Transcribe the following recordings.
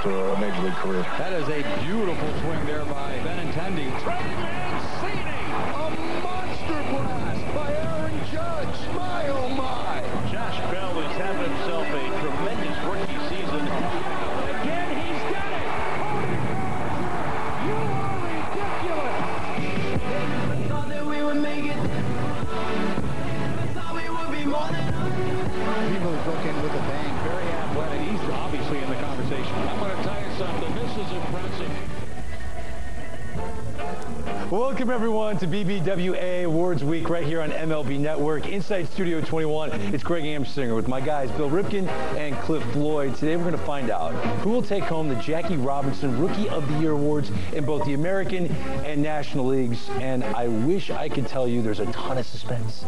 to a major league career. That is a beautiful swing there by Benintendi. Trey Mancini, a monster blast by Aaron Judge. My, oh my. Josh Bell is having himself a tremendous rookie season. Again, he's got it. You are ridiculous. Never thought that we would make it. Never thought we would be more than He moves looking with a bang. Very athletic. He's obviously in the conversation. I'm going to tell you something. This is impressive. Welcome, everyone, to BBWA Awards Week right here on MLB Network. Inside Studio 21, it's Greg Amsinger with my guys Bill Ripken and Cliff Floyd. Today we're going to find out who will take home the Jackie Robinson Rookie of the Year awards in both the American and National Leagues. And I wish I could tell you there's a ton of suspense.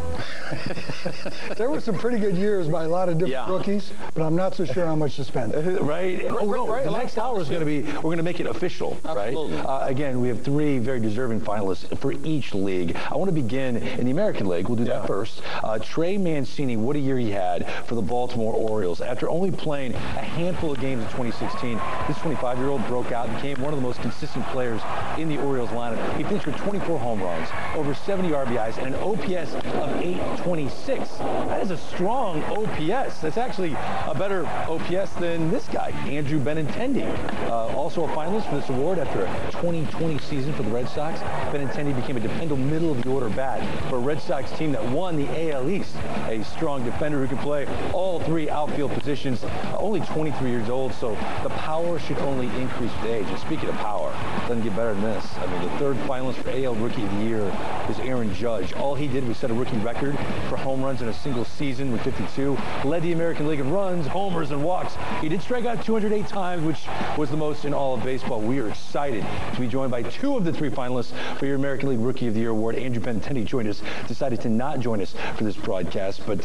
There were some pretty good years by a lot of different rookies, but I'm not so sure how much suspense. Right? Oh, no, the next hour is going to be, we're going to make it official, Absolutely. right? Again, we have three very deserving finalists for each league. I want to begin in the American League. We'll do that first. Trey Mancini, what a year he had for the Baltimore Orioles. After only playing a handful of games in 2016, this 25-year-old broke out and became one of the most consistent players in the Orioles lineup. He finished with 24 home runs, over 70 RBIs, and an OPS of 826. That is a strong OPS. That's actually a better OPS than this guy, Andrew Benintendi. Also a finalist for this award after a 2020 season for the Red Sox. Benintendi became a dependable middle-of-the-order bat for a Red Sox team that won the AL East. A strong defender who can play all three outfield positions, only 23 years old, so the power should only increase with age. And speaking of power, doesn't get better than this. I mean, the third finalist for AL Rookie of the Year is Aaron Judge. All he did was set a rookie record for home runs in a single season with 52, led the American League in runs, homers, and walks. He did strike out 208 times, which was the most in all of baseball. We are excited to be joined by two of the three finalists for your American League Rookie of the Year award. Andrew Benintendi joined us, decided to not join us for this broadcast. But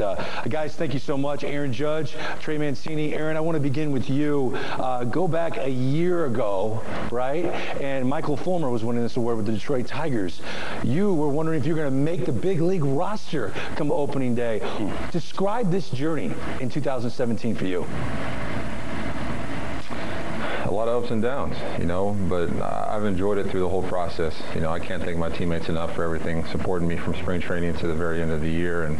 guys, thank you so much. Aaron Judge, Trey Mancini. Aaron, I want to begin with you. Go back a year ago, right? And Michael Fulmer was winning this award with the Detroit Tigers. You were wondering if you're going to make the big league roster come opening day. Describe this journey in 2017 for you. A lot of ups and downs, you know, but I've enjoyed it through the whole process. You know, I can't thank my teammates enough for everything, supporting me from spring training to the very end of the year, and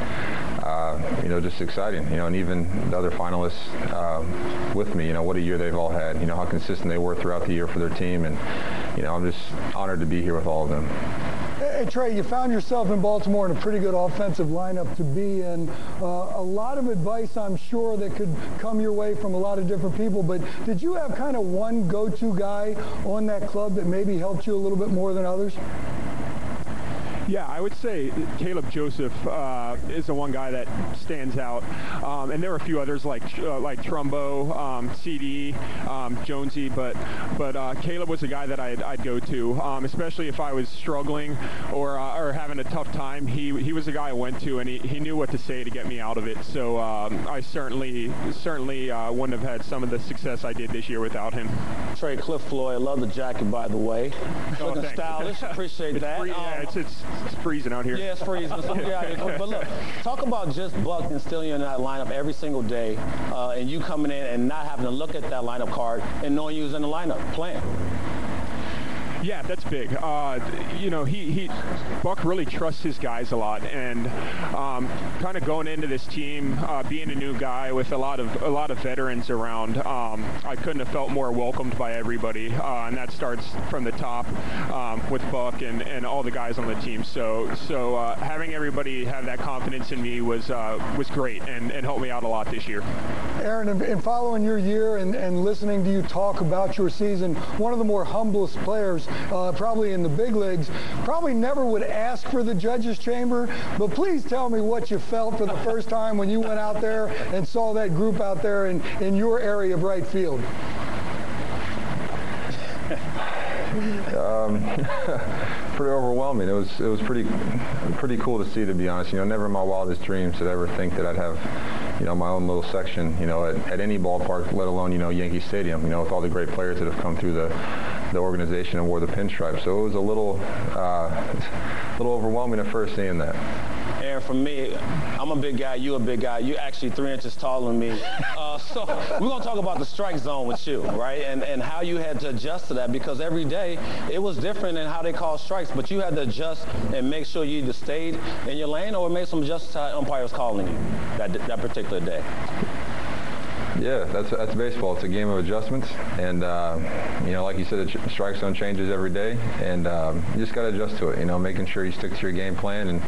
you know, just exciting. You know, and even the other finalists with me, you know, what a year they've all had. You know, how consistent they were throughout the year for their team, and you know, I'm just honored to be here with all of them. Hey, Trey, you found yourself in Baltimore in a pretty good offensive lineup to be in. A lot of advice, I'm sure, that could come your way from a lot of different people, but did you have kind of one go-to guy on that club that maybe helped you a little bit more than others? Yeah, I would say Caleb Joseph is the one guy that stands out, and there are a few others like Trumbo, CD, Jonesy, but Caleb was a guy that I'd go to, especially if I was struggling or having a tough time. He was the guy I went to, and he knew what to say to get me out of it. So I certainly wouldn't have had some of the success I did this year without him. Trey, Cliff Floyd, love the jacket, by the way. Looking stylish, appreciate that. Yeah, it's freezing out here. Yeah, it's freezing. So, yeah, but look, talk about just Buck instilling you in that lineup every single day, and you coming in and not having to look at that lineup card and knowing you was in the lineup playing. Yeah, that's big. You know, Buck really trusts his guys a lot, and kind of going into this team, being a new guy with a lot of veterans around, I couldn't have felt more welcomed by everybody, and that starts from the top with Buck and all the guys on the team. So having everybody have that confidence in me was great and helped me out a lot this year. Aaron, in following your year and listening to you talk about your season, one of the more humblest players probably in the big leagues, probably never would ask for the judges' chamber, but please tell me what you felt for the first time when you went out there and saw that group out there in your area of right field. Pretty overwhelming. It was pretty cool to see, to be honest. You know, never in my wildest dreams did I ever think that I'd have, you know, my own little section, you know, at any ballpark, let alone, you know, Yankee Stadium, you know, with all the great players that have come through the organization and wore the pinstripe. So it was a little overwhelming at first seeing that. Aaron, for me, I'm a big guy, you a big guy. You're actually 3 inches taller than me. So we're going to talk about the strike zone with you, right? And how you had to adjust to that, because every day it was different in how they call strikes, but you had to adjust and make sure you either stayed in your lane or made some adjustments to how umpire was calling you that particular day. Yeah, that's baseball. It's a game of adjustments, and you know, like you said, the strike zone changes every day, and you just got to adjust to it. You know, making sure you stick to your game plan, and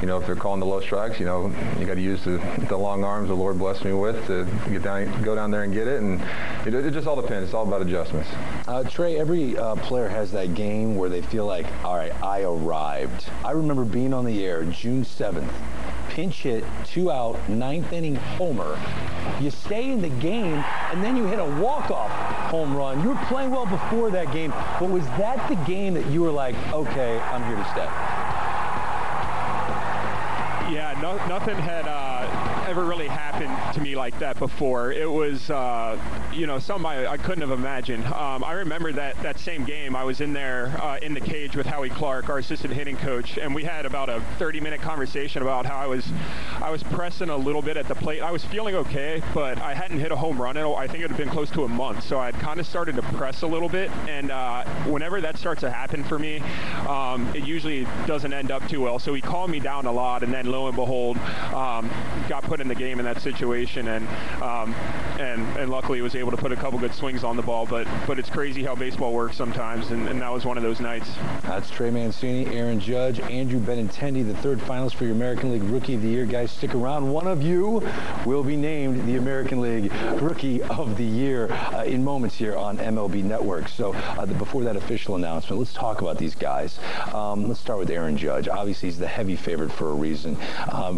you know, if they're calling the low strikes, you know, you got to use the long arms the Lord blessed me with to go down there and get it, and it just all depends. It's all about adjustments. Trey, every player has that game where they feel like, all right, I arrived. I remember being on the air June 7th. Pinch hit, 2 out, 9th inning homer. You stay in the game, and then you hit a walk-off home run. You were playing well before that game, but was that the game that you were like, okay, I'm here to stay? Yeah, nothing had ever really happened to me like that before. It was, you know, something I couldn't have imagined. I remember that same game. I was in there in the cage with Howie Clark, our assistant hitting coach, and we had about a 30-minute conversation about how I was pressing a little bit at the plate. I was feeling okay, but I hadn't hit a home run in, I think it had been close to a month, so I'd kind of started to press a little bit, and whenever that starts to happen for me, it usually doesn't end up too well. So he calmed me down a lot, and then lo and behold, got put in the game in that situation, and luckily was able to put a couple good swings on the ball. But it's crazy how baseball works sometimes, and that was one of those nights. That's Trey Mancini, Aaron Judge, Andrew Benintendi, the third finalist for your American League Rookie of the Year. Guys, stick around. One of you will be named the American League Rookie of the Year in moments here on MLB Network. So before that official announcement, let's talk about these guys. Let's start with Aaron Judge. Obviously, he's the heavy favorite for a reason.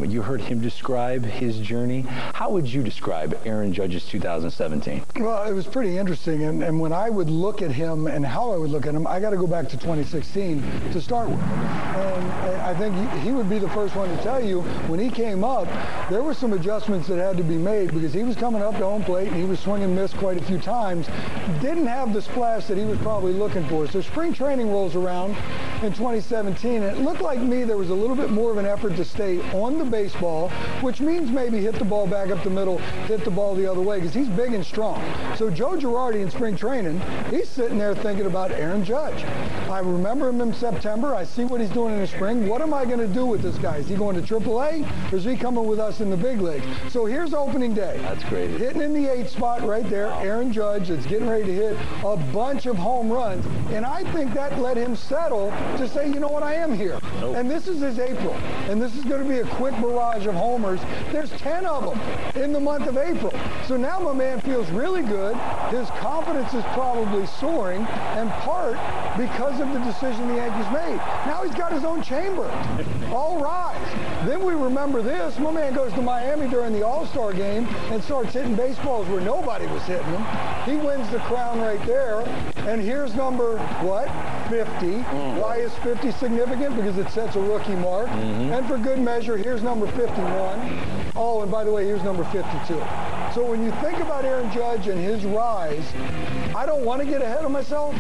You heard him describe his journey. How would you describe Aaron Judge's 2017? Well, it was pretty interesting, and when I would look at him and how I would look at him, I got to go back to 2016 to start with. And I think he would be the first one to tell you, when he came up, there were some adjustments that had to be made because he was coming up to home plate and he was swing and miss quite a few times. Didn't have the splash that he was probably looking for. So spring training rolls around in 2017, and it looked like me there was a little bit more of an effort to stay on the baseball, which means maybe hit the ball back up the middle, hit the ball the other way, because he's big and strong. So Joe Girardi in spring training, he's sitting there thinking about Aaron Judge. I remember him in September. I see what he's doing in the spring. What am I going to do with this guy? Is he going to AAA, or is he coming with us in the big league? So here's opening day. That's great. Hitting in the 8th spot right there, Aaron Judge is getting ready to hit a bunch of home runs, and I think that let him settle to say, you know what, I am here. Nope. And this is his April, and this is going to be a quick barrage of homers. There's 10 of them in the month of April. So now my man feels really good. His confidence is probably soaring, in part because of the decision the Yankees made. Now he's got his own chamber. All rise. Then we remember this. My man goes to Miami during the All-Star game and starts hitting baseballs where nobody was hitting them. He wins the crown right there. And here's number, what? 50. Why is 50 significant? Because it sets a rookie mark. And for good measure, here's number 51. Oh, and by the way, here's number 52. So when you think about Aaron Judge and his rise, I don't want to get ahead of myself.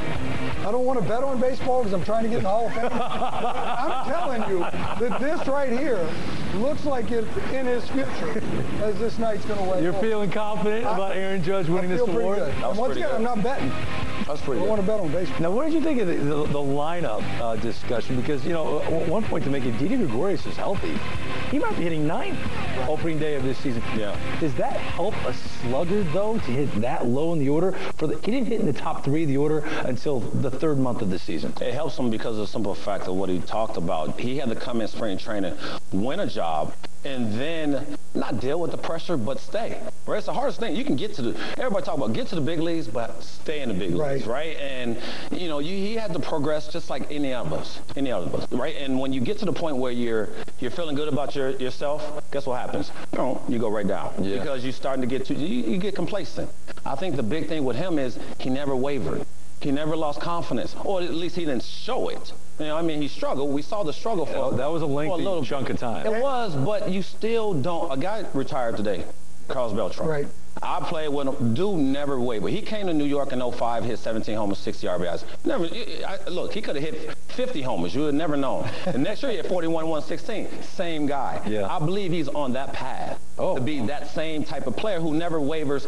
I don't want to bet on baseball because I'm trying to get in the Hall of Fame. I'm telling you that this right here looks like it's in his future as this night's going to wake up. You're feeling confident about Aaron Judge winning this award? Once again, I'm not betting. That's pretty good. I want to bet on baseball. Now, what did you think of the lineup discussion? Because, you know, at one point to make it, Didi Gregorius is healthy. He might be hitting 9th opening day of this season. Yeah. Does that help a slugger, though, to hit that low in the order? He didn't hit in the top 3 of the order until the 3rd month of the season. It helps him because of the simple fact of what he talked about. He had to come in spring training, win a job, and then not deal with the pressure, but stay. Right? It's the hardest thing. You can get to everybody talk about get to the big leagues, but stay in the big leagues, right? And, you know, he had to progress just like any other of us, right? And when you get to the point where you're feeling good about yourself, guess what happens? You go right down. Yeah. Because you're starting to you get complacent. I think the big thing with him is he never wavered. He never lost confidence, or at least he didn't show it. You know, I mean, he struggled. We saw the struggle for that was a lengthy chunk of time. It was, but you still don't. A guy retired today, Carlos Beltran. Right. I played with him. Dude never wavered. He came to New York in 05, hit 17 homers, 60 RBIs. Look, he could have hit 50 homers. You would have never known. The next year he had 41, 116. Same guy. Yeah. I believe he's on that path to be that same type of player who never wavers,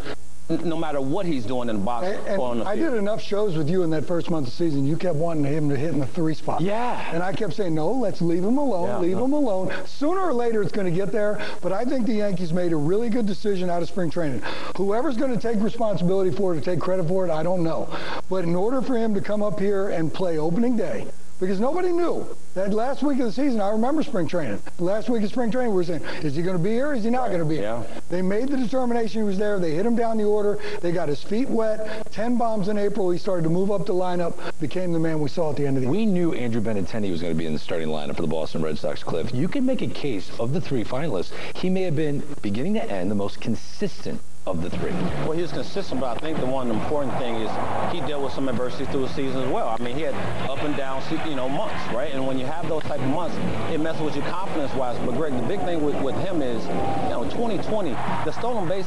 no matter what he's doing in the box or on the field. I did enough shows with you in that first month of the season. You kept wanting him to hit in the 3 spot. Yeah. And I kept saying, no, let's leave him alone, leave him alone. Sooner or later it's going to get there, but I think the Yankees made a really good decision out of spring training. Whoever's going to take responsibility for it or take credit for it, I don't know. But in order for him to come up here and play opening day, because nobody knew. That last week of the season, I remember spring training. The last week of spring training, we were saying, is he going to be here? Is he not going to be here? They made the determination he was there. They hit him down the order. They got his feet wet. 10 bombs in April. He started to move up the lineup, became the man we saw at the end of the year. We knew Andrew Benintendi was going to be in the starting lineup for the Boston Red Sox, Cliff. You can make a case of the 3 finalists. He may have been, beginning to end, the most consistent of the 3. Well, he was consistent, but I think the one important thing is he dealt with some adversity through the season as well. I mean, he had up and down, months, right? And when you have those type of months, it messes with your confidence-wise. But, Greg, the big thing with him is, 2020, the stolen base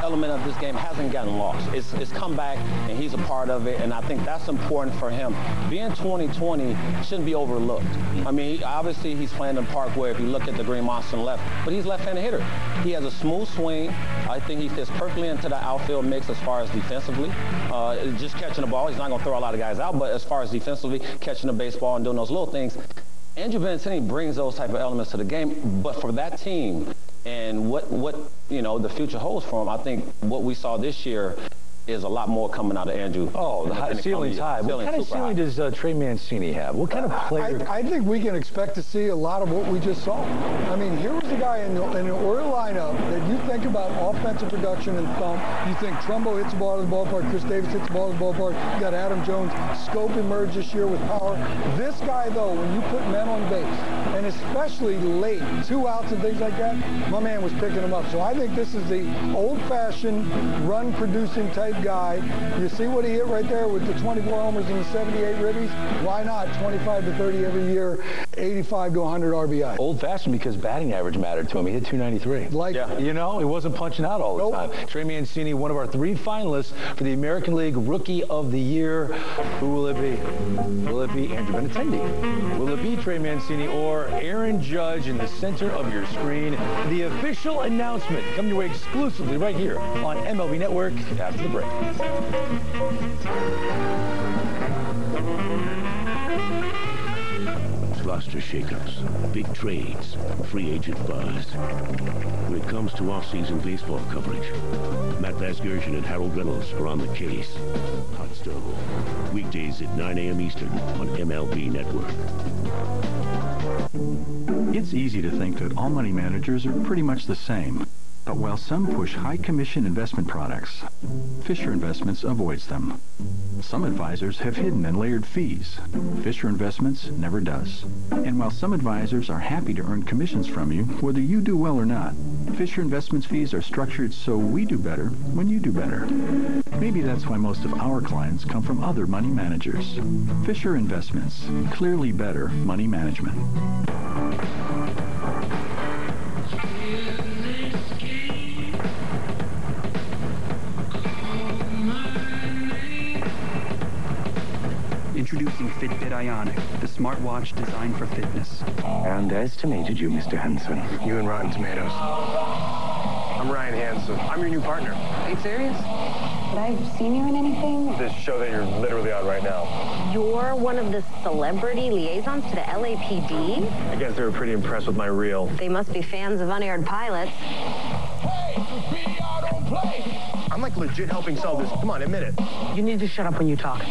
element of this game hasn't gotten lost. It's come back, and he's a part of it, and I think that's important for him. Being 2020 shouldn't be overlooked. I mean, obviously, he's playing in the park where if you look at the Green Monster on the left, but he's left-handed hitter. He has a smooth swing. I think he fits perfectly into the outfield mix as far as defensively. Just catching the ball, he's not going to throw a lot of guys out, but as far as defensively, catching the baseball and doing those little things, Andrew Benintendi brings those type of elements to the game. But for that team and what the future holds for him, I think what we saw this year is a lot more coming out of Andrew. Oh, the ceiling's high. What kind of ceiling does Trey Mancini have? What kind of player? I think we can expect to see a lot of what we just saw. I mean, here was a guy in an Oriole lineup that you think about offensive production and thump. You think Trumbo hits the ball to the ballpark, Chris Davis hits the ball to the ballpark. You got Adam Jones. Scope emerged this year with power. This guy, though, when you put men on base, and especially late, 2 outs and things like that, my man was picking them up. So I think this is the old-fashioned run-producing type guy. You see what he hit right there with the 24 homers and the 78 ribbies? Why not 25 to 30 every year, 85 to 100 RBI? Old-fashioned because batting average mattered to him. He hit 293. He wasn't punching out all the time. Trey Mancini, one of our 3 finalists for the American League Rookie of the Year. Who will it be? Will it be Andrew Benintendi? Will it be Trey Mancini or Aaron Judge in the center of your screen? The official announcement coming your way exclusively right here on MLB Network after the break. Roster shakeups, big trades, free agent buzz. When it comes to off-season baseball coverage, Matt Vasgersian and Harold Reynolds are on the case. Hot Stove, weekdays at 9 a.m. Eastern on MLB Network. It's easy to think that all money managers are pretty much the same. But while some push high-commission investment products, Fisher Investments avoids them. Some advisors have hidden and layered fees. Fisher Investments never does. And while some advisors are happy to earn commissions from you, whether you do well or not, Fisher Investments fees are structured so we do better when you do better. Maybe that's why most of our clients come from other money managers. Fisher Investments, clearly better money management. Introducing Fitbit Ionic, the smartwatch designed for fitness. I underestimated you, Mr. Hansen. You and Rotten Tomatoes. I'm Ryan Hansen. I'm your new partner. Are you serious? Have I seen you in anything? This show that you're literally on right now. You're one of the celebrity liaisons to the LAPD? I guess they were pretty impressed with my reel. They must be fans of unaired pilots. Hey, PR don't play. I'm like legit helping sell this. Come on, admit it. You need to shut up when you talk.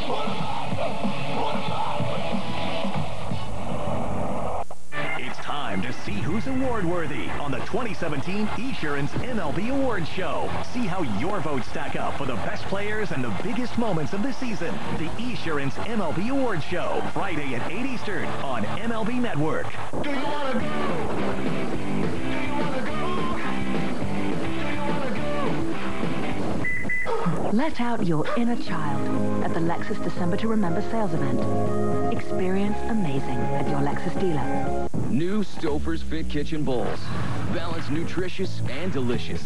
It's time to see who's award-worthy on the 2017 Esurance MLB Awards Show. See how your votes stack up for the best players and the biggest moments of the season. The Esurance MLB Awards Show, Friday at 8 Eastern on MLB Network. Do you want to go? Let out your inner child at the Lexus December to Remember sales event. Experience amazing at your Lexus dealer. New Stouffer's Fit Kitchen Bowls. Balanced, nutritious, and delicious.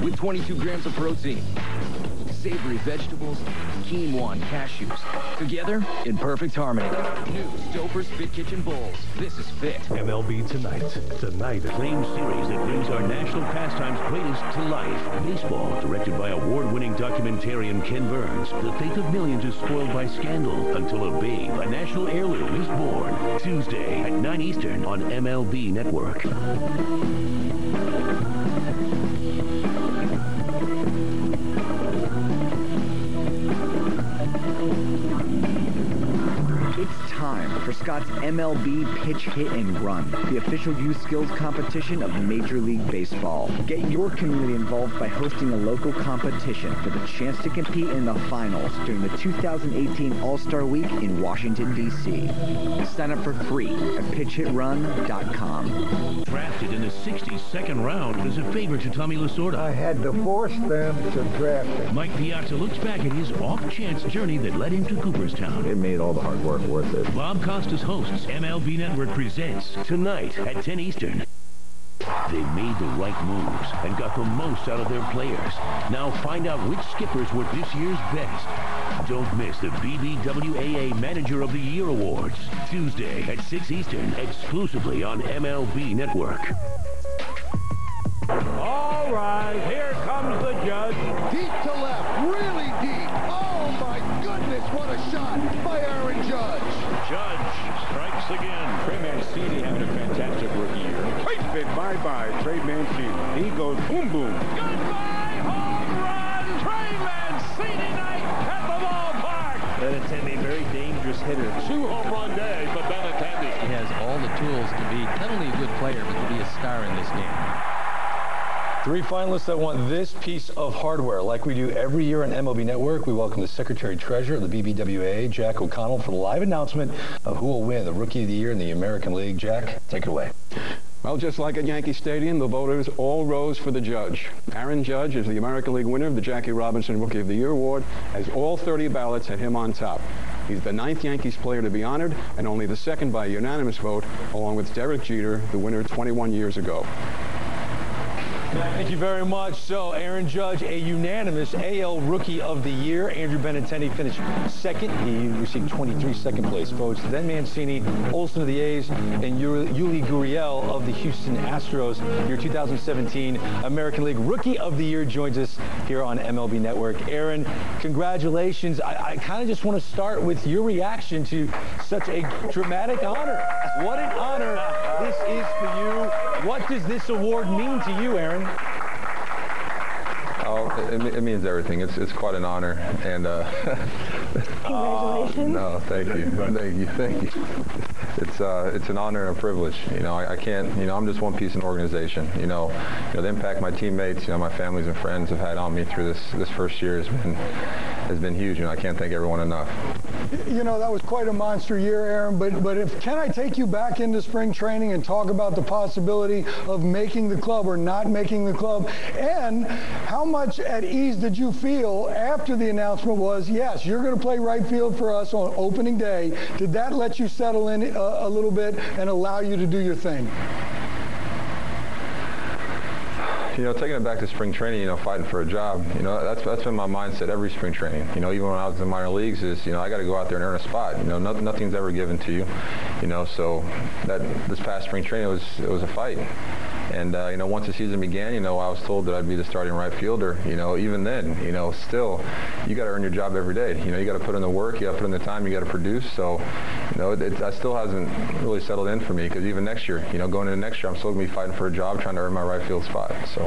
With 22 grams of protein, savory vegetables, quinoa, and cashews. Together in perfect harmony. New Stouffer's Fit Kitchen Bowls. This is fit. MLB Tonight. Tonight, acclaimed series that brings our national pastime's greatest to life. Baseball, directed by award-winning documentarian Ken Burns. The fate of millions is spoiled by scandal until a babe, a national heirloom, is born. Tuesday at 9 Eastern on MLB Network. It's time for Scott's MLB Pitch, Hit, and Run, the official youth skills competition of Major League Baseball. Get your community involved by hosting a local competition for the chance to compete in the finals during the 2018 All-Star Week in Washington, D.C. Sign up for free at pitchhitrun.com. Drafted in the 62nd round as a favor to Tommy Lasorda. I had to force them to draft him. Mike Piazza looks back at his off-chance journey that led him to Cooperstown. It made all the hard work worth it. Bob Costas hosts MLB Network presents tonight at 10 Eastern. They made the right moves and got the most out of their players. Now find out which skippers were this year's best. Don't miss the BBWAA Manager of the Year Awards. Tuesday at 6 Eastern, exclusively on MLB Network. All right, here comes the judge. Deep to left, really deep. Oh, my goodness, what a shot by Aaron Judge. Judge strikes again. Trey Mancini having a fantastic rookie year. Great big bye-bye, Trey Mancini. He goes boom, boom. Goodbye, home run. Trey Mancini night at the ballpark. Benintendi, very dangerous hitter. 2 home run days for Benintendi. He has all the tools to be not only a good player, but to be a star in this game. 3 finalists that want this piece of hardware. Like we do every year on MLB Network, we welcome the Secretary-Treasurer of the BBWA, Jack O'Connell, for the live announcement of who will win the Rookie of the Year in the American League. Jack, take it away. Well, just like at Yankee Stadium, the voters all rose for the judge. Aaron Judge is the American League winner of the Jackie Robinson Rookie of the Year Award, as all 30 ballots had him on top. He's the 9th Yankees player to be honored, and only the 2nd by a unanimous vote, along with Derek Jeter, the winner 21 years ago. Thank you very much. So, Aaron Judge, a unanimous AL Rookie of the Year. Andrew Benintendi finished 2nd. He received 23 second place votes. Then Mancini, Olsen of the A's, and Yuli Gurriel of the Houston Astros. Your 2017 American League Rookie of the Year joins us here on MLB Network. Aaron, congratulations. I kind of just want to start with your reaction to such a dramatic honor. What an honor this is for you. What does this award mean to you, Aaron? Oh, it means everything. It's quite an honor, and Congratulations. no, thank you. It's an honor and a privilege. You know, I can't. You know, I'm just one piece of an organization. You know, the impact my teammates, my families and friends have had on me through this first year has been huge. I can't thank everyone enough. That was quite a monster year, Aaron, but can I take you back into spring training and talk about the possibility of making the club or not making the club? And how much at ease did you feel after the announcement was, yes, you're going to play right field for us on opening day? Did that let you settle in a little bit and allow you to do your thing? Taking it back to spring training, fighting for a job, that's been my mindset every spring training. Even when I was in the minor leagues is, I got to go out there and earn a spot. Nothing's ever given to you, so this past spring training it was a fight. And, once the season began, I was told that I'd be the starting right fielder. Even then, still, you got to earn your job every day. You got to put in the work, you got to put in the time, you got to produce. So, that still hasn't really settled in for me, because even next year, going into next year, I'm still going to be fighting for a job, trying to earn my right field spot. So,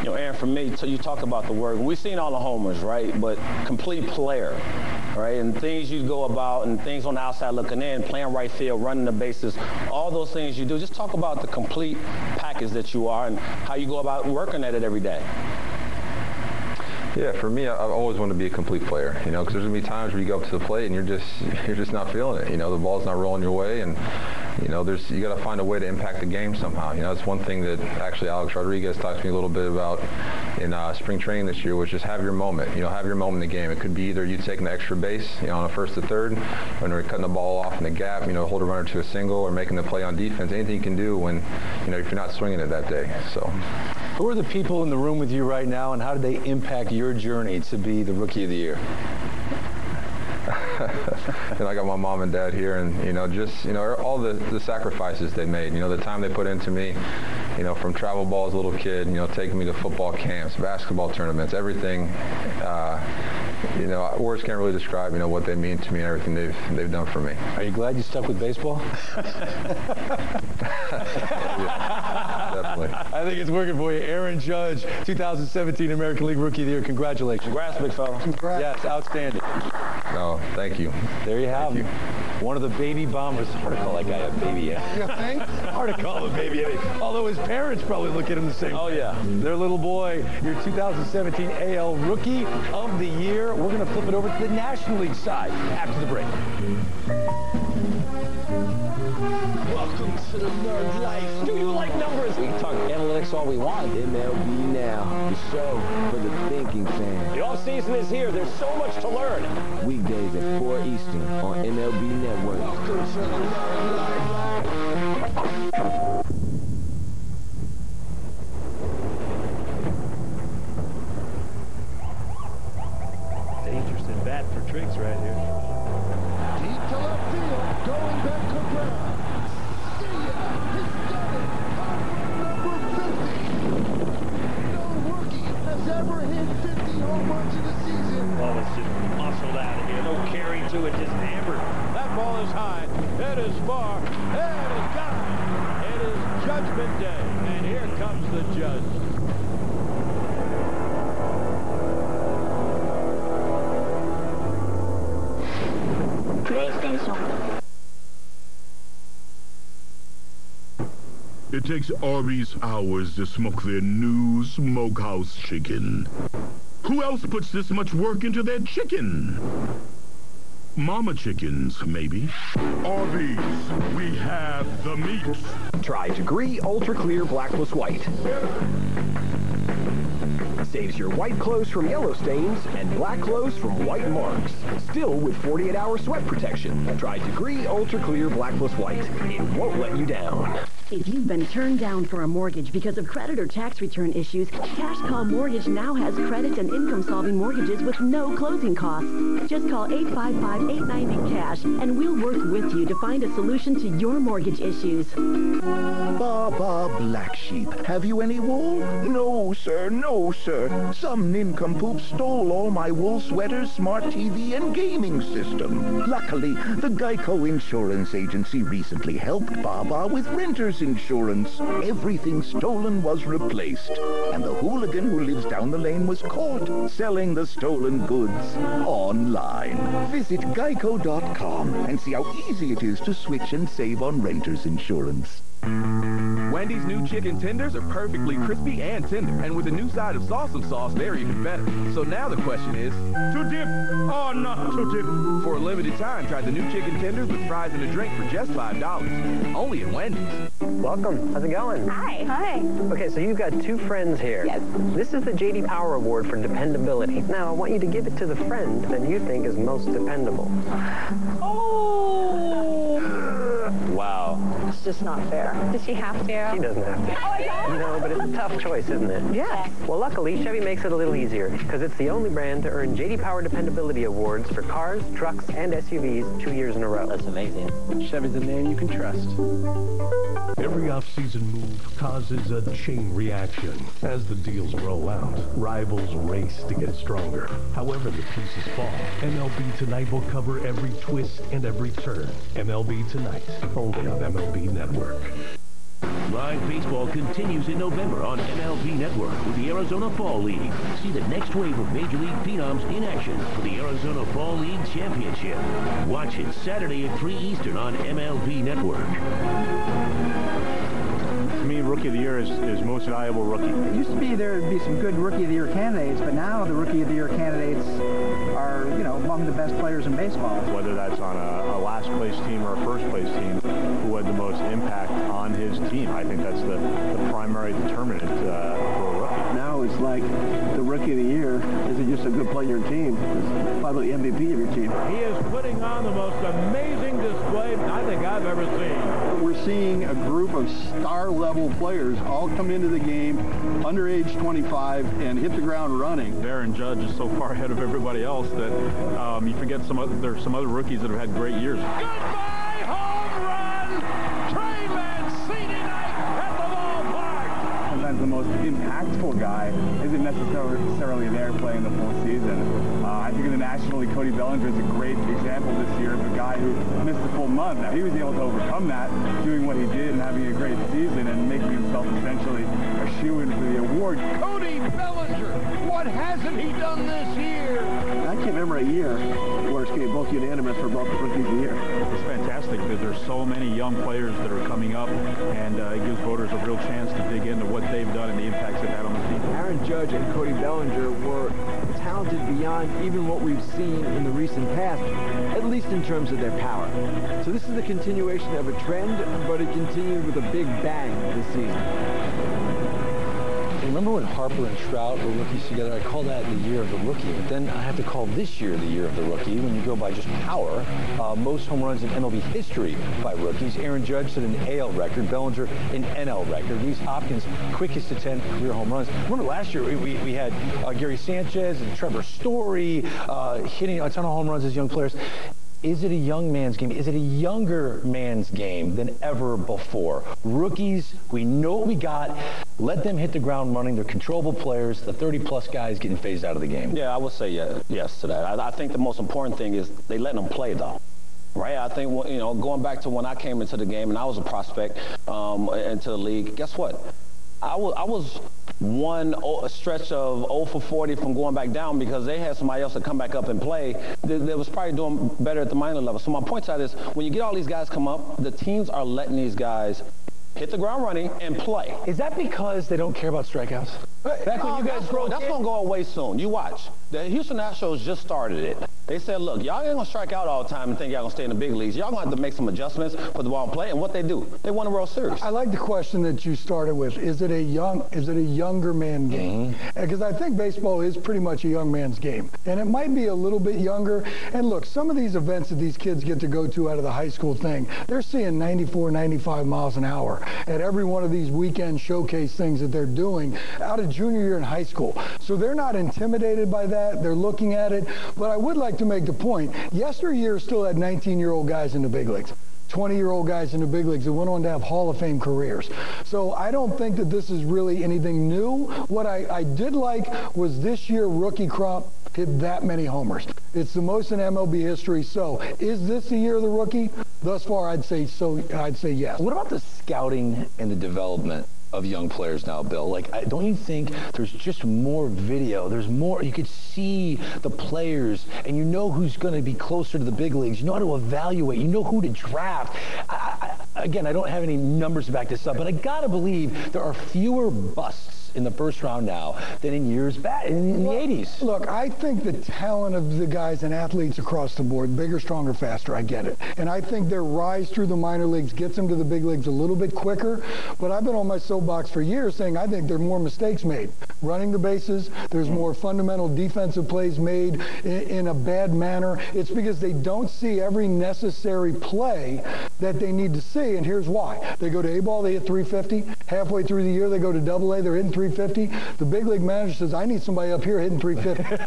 Aaron, for me, so you talk about the work. We've seen all the homers, right? But complete player, right? And things you go about and things on the outside looking in, playing right field, running the bases, all those things you do. Just talk about the complete package that you are and how you go about working at it every day. Yeah, for me, I've always wanted to be a complete player, because there's going to be times where you go up to the plate and you're just not feeling it. The ball's not rolling your way, and you know, you got to find a way to impact the game somehow. You know, it's one thing that actually Alex Rodriguez talked to me a little bit about in spring training this year, which is have your moment. You know, have your moment in the game. It could be either you taking the extra base, you know, on a first to third, when we're cutting the ball off in the gap, you know, hold a runner to a single, or making the play on defense. Anything you can do when, you know, if you're not swinging it that day. So. Who are the people in the room with you right now, and how did they impact your journey to be the Rookie of the Year? And I got my mom and dad here, and you know, just all the sacrifices they made. You know, the time they put into me. You know, from travel ball as a little kid. You know, taking me to football camps, basketball tournaments, everything. You know, words can't really describe, you know, what they mean to me and everything they've done for me. Are you glad you stuck with baseball? Yeah, definitely. I think it's working for you. Aaron Judge, 2017 American League Rookie of the Year. Congratulations. Congrats, big fella. Congrats. Yes, outstanding. No, thank you. There you have him. One of the baby bombers. Hard to call that guy a baby. You think? Hard to call him a baby. Although his parents probably look at him the same way. Oh, yeah. Their little boy, your 2017 AL Rookie of the Year. We're going to flip it over to the National League side after the break. Welcome to the nerd life. Do you like numbers? We can talk analytics all we want. MLB Now, the show for the thinking fan. The off-season is here. There's so much to learn. Weekdays at 4 Eastern on MLB Network. Welcome to the nerd life. Dangerous bat for Triggs right here. Deep to left field, going back to ground. See ya, he's done it. Home run number 50. No rookie has ever hit 50 home runs in a season. Ball is just muscled out of here. No carry to it, just hammered. That ball is high. It is far. It is gone. It is Judgment Day. And here comes the judge. It takes Arby's hours to smoke their new smokehouse chicken. Who else puts this much work into their chicken? Mama chickens, maybe. Arby's, we have the meat. Try Degree Ultra Clear Black Plus White. Saves your white clothes from yellow stains and black clothes from white marks. Still with 48-hour sweat protection. Try Degree Ultra Clear Black Plus White. It won't let you down. If you've been turned down for a mortgage because of credit or tax return issues, Cash Call Mortgage now has credit and income-solving mortgages with no closing costs. Just call 855-890-CASH and we'll work with you to find a solution to your mortgage issues. Baba Black Sheep, have you any wool? No, sir, no, sir. Some nincompoop stole all my wool sweaters, smart TV, and gaming system. Luckily, the Geico Insurance Agency recently helped Baba with renter's insurance. Everything stolen was replaced, and the hooligan who lives down the lane was caught selling the stolen goods online. Visit geico.com and see how easy it is to switch and save on renter's insurance. Wendy's new chicken tenders are perfectly crispy and tender, and with a new side of salsa sauce, they're even better. So now the question is, to dip or not to dip? For a limited time, try the new chicken tenders with fries and a drink for just $5. Only at Wendy's. Welcome. How's it going? Hi. Hi. Okay, so you've got two friends here. Yes. This is the J.D. Power Award for dependability. Now, I want you to give it to the friend that you think is most dependable. Wow. It's just not fair. Does she have to? She doesn't have to. Oh, I don't? No, but it's a tough choice, isn't it? Yes. Well, luckily, Chevy makes it a little easier, because it's the only brand to earn J.D. Power Dependability Awards for cars, trucks, and SUVs 2 years in a row. That's amazing. Chevy's a name you can trust. Every off-season move causes a chain reaction. As the deals roll out, rivals race to get stronger. However the pieces fall, MLB Tonight will cover every twist and every turn. MLB Tonight, only on MLB Network. Live baseball continues in November on MLB Network with the Arizona Fall League. See the next wave of Major League phenoms in action for the Arizona Fall League Championship. Watch it Saturday at 3 Eastern on MLB Network. To me, Rookie of the Year is most valuable rookie. It used to be there would be some good Rookie of the Year candidates, but now the Rookie of the Year candidates are, you know, among the best players in baseball. Whether that's on a last place team or a first place team, who had the most impact on his team. I think that's the primary determinant for a rookie. Now it's like the rookie of the year isn't just a good player on your team, it's probably the MVP of your team. He is putting on the most amazing display I think I've ever seen. We're seeing a group of star-level players all come into the game under age 25 and hit the ground running. Aaron Judge is so far ahead of everybody else that you forget there's some other rookies that have had great years. Goodbye, home run! Trey Mancini night at the ballpark! Sometimes the most impactful guy isn't necessarily there playing the full season. I think in the National League, Cody Bellinger is a great example this year of a guy who missed the full month. Now, he was able to overcome that, doing what he did and having a great season and making himself essentially a shoo-in for the award. Cody Bellinger, what hasn't he done this year? I can't remember a year where it's getting both unanimous for both rookies of the year. It's fantastic because there's so many young players that are coming up, and it gives voters a real chance to dig into what they've done and the impacts they've had on the team. Aaron Judge and Cody Bellinger were talented beyond even what we've seen in the recent past, at least in terms of their power. So this is the continuation of a trend, but it continued with a big bang this season. Remember when Harper and Trout were rookies together? I call that the year of the rookie, but then I have to call this year the year of the rookie when you go by just power. Most home runs in MLB history by rookies. Aaron Judge set an AL record, Bellinger an NL record. Reese Hopkins, quickest to 10 career home runs. Remember last year we had Gary Sanchez and Trevor Story hitting a ton of home runs as young players. Is it a young man's game? Is it a younger man's game than ever before? Rookies, we know what we got. Let them hit the ground running. They're controllable players. The 30-plus guys getting phased out of the game. Yeah, I would say yes to that. I think the most important thing is they let them play, though. Right, I think, you know, going back to when I came into the game and I was a prospect into the league, guess what? I was a stretch of 0 for 40 from going back down because they had somebody else to come back up and play that was probably doing better at the minor level. So my point to that is when you get all these guys come up, the teams are letting these guys hit the ground running and play. Is that because they don't care about strikeouts? Back when you guys grow, that's going to go away soon. You watch. The Houston Astros just started it. They said, look, y'all ain't going to strike out all the time and think y'all going to stay in the big leagues. Y'all going to have to make some adjustments, put the ball in play, and what they do, they won a World Series. I like the question that you started with. Is it a younger man game? Because I think baseball is pretty much a young man's game. And it might be a little bit younger. And look, some of these events that these kids get to go to out of the high school thing, they're seeing 94, 95 miles an hour at every one of these weekend showcase things that they're doing out of junior year in high school. So they're not intimidated by that. They're looking at it. But I would like to make the point, yesteryear still had 19-year-old guys in the big leagues. 20-year-old guys in the big leagues that went on to have Hall of Fame careers. So I don't think that this is really anything new. What I did like was this year rookie crop hit that many homers. It's the most in MLB history. So is this the year of the rookie? Thus far, I'd say so. I'd say yes. What about the scouting and the development of young players now, Bill? Like, don't you think there's just more video? There's more. You could see the players, and you know who's going to be closer to the big leagues. You know how to evaluate. You know who to draft. Again, I don't have any numbers to back this up, but I got to believe there are fewer busts in the first round now than in years back, in the 80s. Look, I think the talent of the guys and athletes across the board, bigger, stronger, faster, I get it. And I think their rise through the minor leagues gets them to the big leagues a little bit quicker. But I've been on my soapbox for years saying I think there are more mistakes made. Running the bases, there's more fundamental defensive plays made in a bad manner. It's because they don't see every necessary play that they need to see, and here's why. They go to A-ball, they hit 350. Halfway through the year, they go to Double-A, they're hitting 350. The big league manager says, I need somebody up here hitting 350.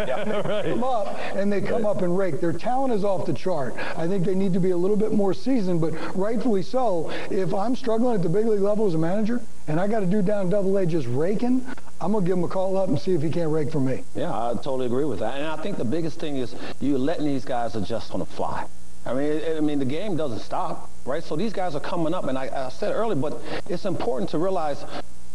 Right. Come up, and they come up and rake. Their talent is off the chart. I think they need to be a little bit more seasoned, but rightfully so. If I'm struggling at the big league level as a manager, and I got a dude down Double-A just raking, I'm going to give him a call up and see if he can't rake for me. Yeah, I totally agree with that. And I think the biggest thing is you're letting these guys adjust on the fly. I mean, the game doesn't stop, right? So these guys are coming up, and I said earlier, but it's important to realize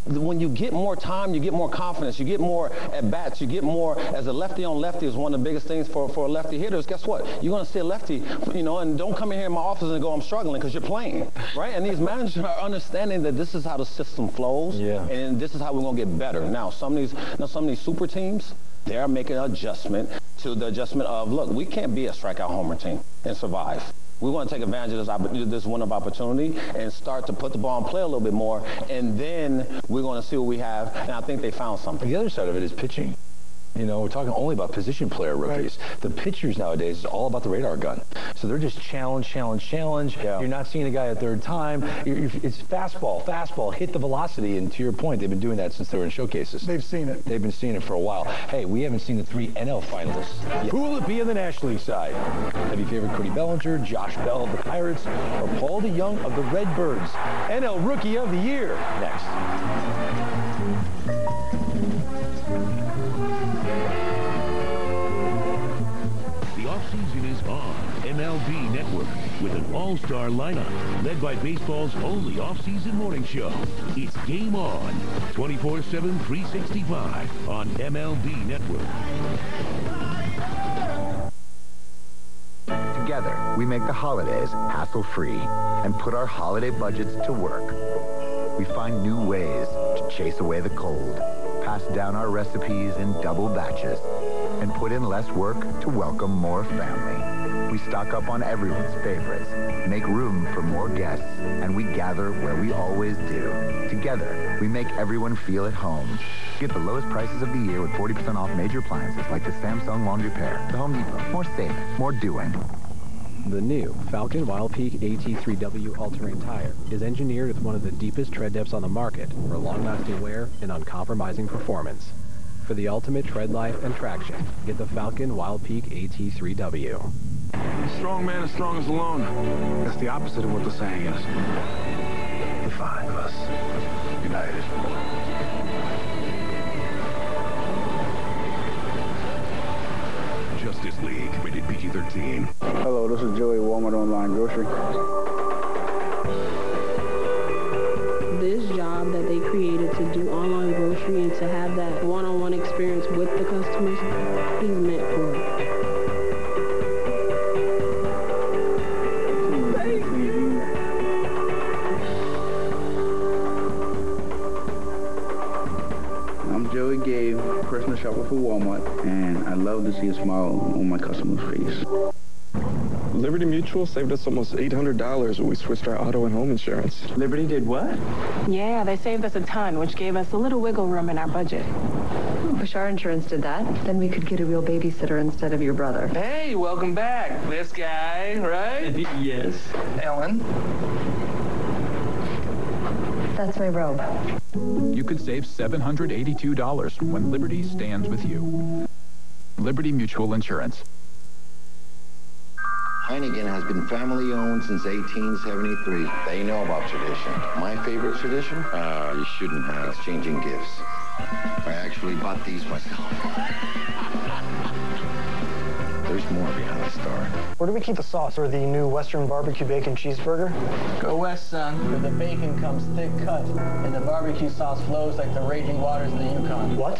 when you get more time, you get more confidence, you get more at-bats, you get more, as a lefty on lefty is one of the biggest things for lefty hitters. Guess what? You're going to see a lefty, you know, and don't come in here in my office and go, I'm struggling, because you're playing, right? And these managers are understanding that this is how the system flows, and this is how we're going to get better. Now, some of these super teams, they're making an adjustment to the adjustment of, look, we can't be a strikeout homer team and survive. We want to take advantage of this window of opportunity and start to put the ball in play a little bit more, and then we're going to see what we have, and I think they found something. The other side of it is pitching. You know, we're talking only about position player rookies. Right. The pitchers nowadays is all about the radar gun. So they're just challenge. Yeah. You're not seeing a guy a third time. It's fastball, hit the velocity. And to your point, they've been doing that since they were in showcases. They've seen it. They've been seeing it for a while. Hey, we haven't seen the 3 NL finalists yet. Who will it be in the National League side? Have you favored Cody Bellinger, Josh Bell of the Pirates, or Paul DeYoung of the Redbirds? NL Rookie of the Year. Next. Season is on MLB Network with an all-star lineup led by baseball's only off-season morning show. It's Game On, 24/7, 365 on MLB Network. Together, we make the holidays hassle-free and put our holiday budgets to work. We find new ways to chase away the cold, pass down our recipes in double batches, and put in less work to welcome more family. We stock up on everyone's favorites, make room for more guests, and we gather where we always do. Together, we make everyone feel at home. Get the lowest prices of the year with 40% off major appliances like the Samsung Laundry Pair. The Home Depot. More saving, more doing. The new Falcon Wild Peak AT3W all-terrain tire is engineered with one of the deepest tread depths on the market for long-lasting wear and uncompromising performance. For the ultimate tread life and traction, get the Falcon Wild Peak AT3W. A strong man is strongest alone. That's the opposite of what the saying is. The 5 of us, united. Justice League, rated PG-13. Hello, this is Joey, Walmart Online Grocery. This job that they created to do online grocery and to have that one-on-one experience with the customers, he's meant for it. I'm Joey Gabe, personal shopper for Walmart, and I love to see a smile on my customer's face. Liberty Mutual saved us almost $800 when we switched our auto and home insurance. Liberty did what? Yeah, they saved us a ton, which gave us a little wiggle room in our budget. Wish our insurance did that. Then we could get a real babysitter instead of your brother. Hey, welcome back. This guy, right? Yes. Ellen. That's my robe. You could save $782 when Liberty stands with you. Liberty Mutual Insurance. Heineken has been family-owned since 1873. They know about tradition. My favorite tradition? You shouldn't have. Exchanging gifts. I actually bought these myself. There's more behind the star. Where do we keep the sauce for the new Western barbecue bacon cheeseburger? Go west, son, where the bacon comes thick cut, and the barbecue sauce flows like the raging waters of the Yukon. What?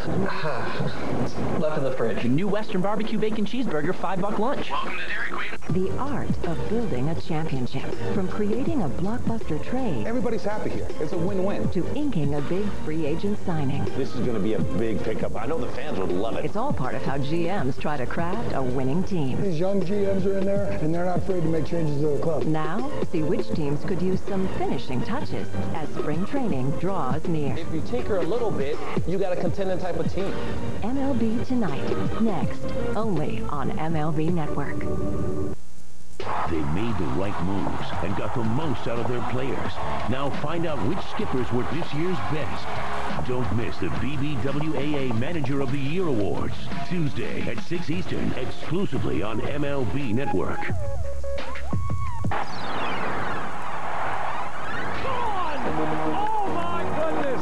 Left in the fridge. The new Western barbecue bacon cheeseburger, $5 lunch. Welcome to Dairy Queen. The art of building a championship. From creating a blockbuster trade. Everybody's happy here. It's a win-win. To inking a big free agent signing. This is going to be a big pickup. I know the fans would love it. It's all part of how GMs try to craft a winning team. These young GMs are in there, and they're not afraid to make changes to the club. Now, see which teams could use some finishing touches as spring training draws near. If you tinker a little bit, you got a contending type of team. MLB Tonight, next, only on MLB Network. They made the right moves and got the most out of their players. Now find out which skippers were this year's best. Don't miss the BBWAA Manager of the Year Awards, Tuesday at 6 Eastern, exclusively on MLB Network. Oh my goodness!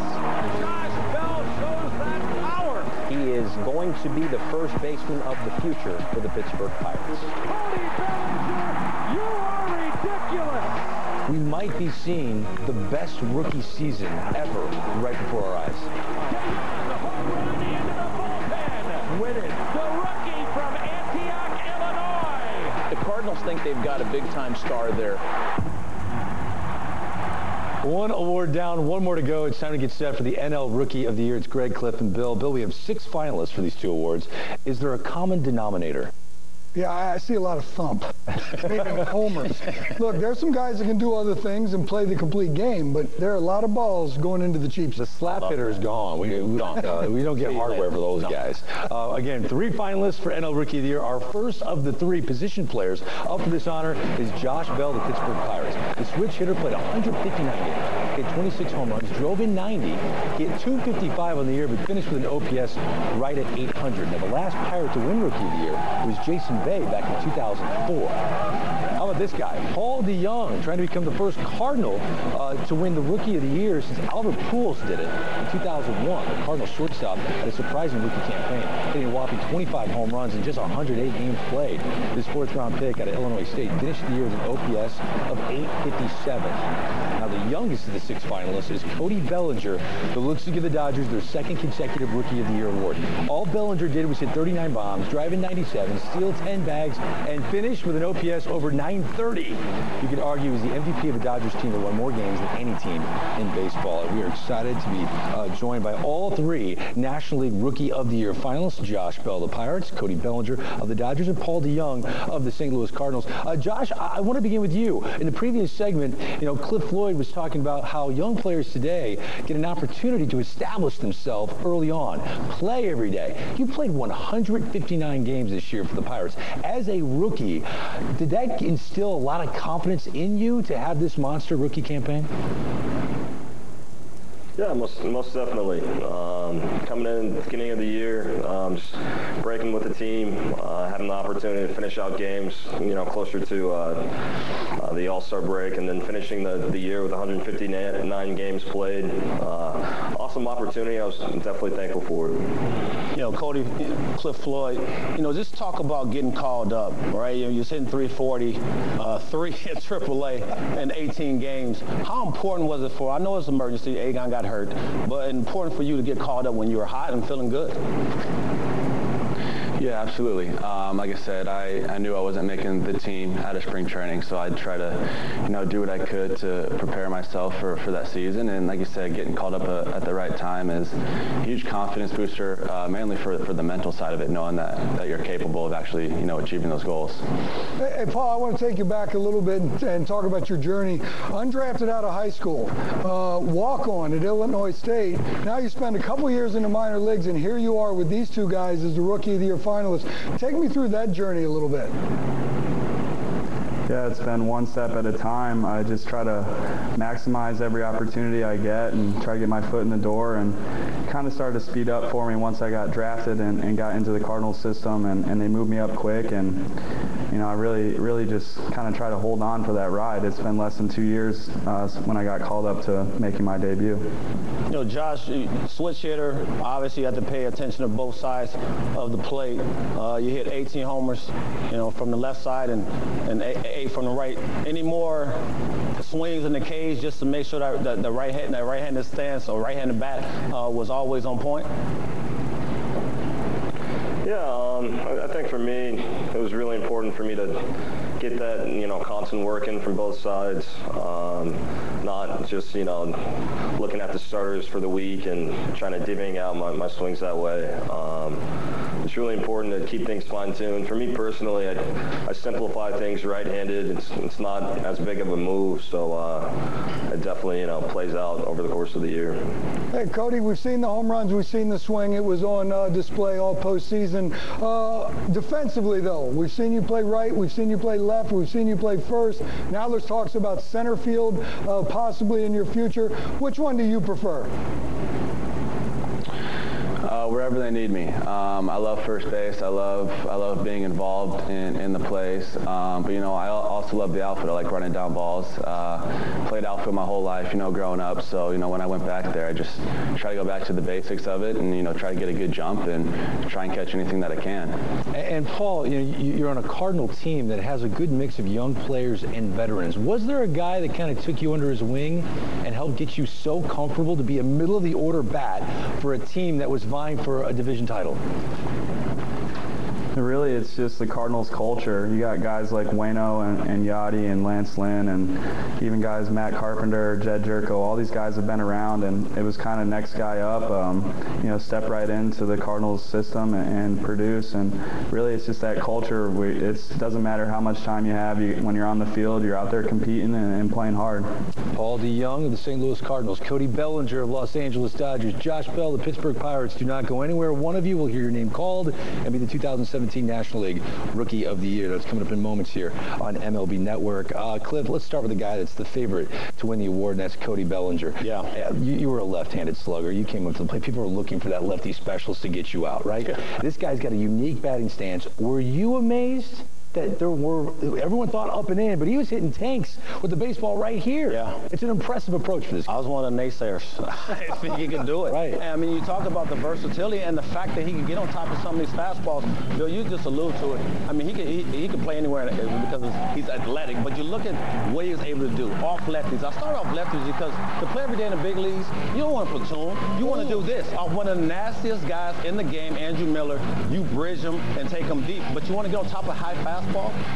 Josh Bell shows that power! He is going to be the first baseman of the future for the Pittsburgh Pirates. Cody Bellinger, you are ridiculous! We might be seeing the best rookie season ever right before our eyes. With it, the rookie from Antioch, Illinois. The Cardinals think they've got a big-time star there. One award down, one more to go. It's time to get set for the NL Rookie of the Year. It's Greg, Cliff, and Bill. Bill, we have 6 finalists for these 2 awards. Is there a common denominator? Yeah, I see a lot of thump, meaning homers. Look, there's some guys that can do other things and play the complete game, but there are a lot of balls going into the cheap. The slap hitter is gone. We don't get hardware for those guys. Again, 3 finalists for NL Rookie of the Year. Our first of the 3 position players up for this honor is Josh Bell, the Pittsburgh Pirates. The switch hitter played 159 games, hit 26 home runs, drove in 90, hit 255 on the year, but finished with an OPS right at 800. Now, the last Pirate to win Rookie of the Year was Jason Bay back in 2004. How about this guy, Paul DeYoung, trying to become the first Cardinal to win the Rookie of the Year since Albert Pujols did it in 2001. The Cardinal shortstop had a surprising rookie campaign, hitting a whopping 25 home runs in just 108 games played. This 4th-round pick out of Illinois State finished the year with an OPS of 857. Now, the youngest of the 6 finalists is Cody Bellinger, who looks to give the Dodgers their 2nd consecutive Rookie of the Year award. All Bellinger did was hit 39 bombs, drive in 97, steal 10 bags, and finish with an OPS over 930. You could argue he was the MVP of a Dodgers team that won more games than any team in baseball. And we are excited to be joined by all 3 National League Rookie of the Year finalists: Josh Bell, the Pirates, Cody Bellinger of the Dodgers, and Paul DeYoung of the St. Louis Cardinals. Josh, I want to begin with you. In the previous segment, Cliff Floyd was talking about how young players today get an opportunity to establish themselves early on, play every day. You played 159 games this year for the Pirates. As a rookie, did that instill a lot of confidence in you to have this monster rookie campaign? Yeah, most definitely. Coming in at the beginning of the year, just breaking with the team, having the opportunity to finish out games, closer to the All-Star break, and then finishing the year with 159 games played. Awesome opportunity. I was definitely thankful for it. Cody, Cliff Floyd, just talk about getting called up, right? You're hitting 340, 3 at AAA in 18 games. How important was it I know it's an emergency, Agon got hurt, but important for you to get called up when you were hot and feeling good? Yeah, absolutely. Like I said, I knew I wasn't making the team out of spring training, so I'd try to, do what I could to prepare myself for that season. And like you said, getting called up at the right time is a huge confidence booster, mainly for the mental side of it, knowing that you're capable of actually, achieving those goals. Hey, Paul, I want to take you back a little bit and talk about your journey. Undrafted out of high school, walk-on at Illinois State. Now you spend a couple years in the minor leagues, and here you are with these 2 guys as the Rookie of the Year finalists. Take me through that journey a little bit. Yeah, it's been one step at a time. I just try to maximize every opportunity I get and try to get my foot in the door, and kind of started to speed up for me once I got drafted and got into the Cardinals system, and they moved me up quick, and I really just kind of try to hold on for that ride. It's been less than 2 years when I got called up to making my debut. Josh, switch hitter, obviously you have to pay attention to both sides of the plate. You hit 18 homers, from the left side and 8 from the right. Any more swings in the cage just to make sure that the right-handed stance or right-handed bat was always on point? Yeah, I think for me, it was really important for me to get that, constant work in from both sides, not just, looking at the starters for the week and trying to divvying out my swings that way. It's really important to keep things fine-tuned. For me personally, I simplify things right-handed. It's not as big of a move, so it definitely, plays out over the course of the year. Hey, Cody, we've seen the home runs, we've seen the swing. It was on display all postseason. Defensively, though, we've seen you play right, we've seen you play left, we've seen you play first. Now there's talks about center field possibly in your future. Which one do you prefer? Wherever they need me. I love first base. I love being involved in the plays. But I also love the outfield. I like running down balls. Played outfield my whole life, growing up. So when I went back there, I just try to go back to the basics of it and try to get a good jump and try and catch anything that I can. And Paul, you're on a Cardinal team that has a good mix of young players and veterans. Was there a guy that kind of took you under his wing and helped get you so comfortable to be a middle of the order bat for a team that was vying for a division title? Really, it's just the Cardinals culture. You got guys like Waino and Yachty and Lance Lynn, and even guys Matt Carpenter, Jed Jerko. All these guys have been around, and it was kind of next guy up. You know, step right into the Cardinals system and produce. And really, it's just that culture. It doesn't matter how much time you have. When you're on the field, you're out there competing and playing hard. Paul DeYoung of the St. Louis Cardinals, Cody Bellinger of Los Angeles Dodgers, Josh Bell, the Pittsburgh Pirates. Do not go anywhere. One of you will hear your name called and be the 2017 National League Rookie of the Year. That's coming up in moments here on MLB Network. Cliff, let's start with the guy that's the favorite to win the award, and that's Cody Bellinger. Yeah. You were a left-handed slugger. You came up to the plate. People were looking for that lefty specialist to get you out, right? This guy's got a unique batting stance. Were you amazed that everyone thought up and in, but he was hitting tanks with the baseball right here? Yeah. It's an impressive approach for this guy. I was one of the naysayers. I think he can do it. Right. And, I mean, you talk about the versatility and the fact that he can get on top of some of these fastballs. Bill, you just allude to it. I mean, he can play anywhere because he's athletic, but you look at what he was able to do off lefties. I start off lefties because to play every day in the big leagues, you don't want to platoon. You want to do this. One of the nastiest guys in the game, Andrew Miller, you bridge him and take him deep, but you want to get on top of high fastballs.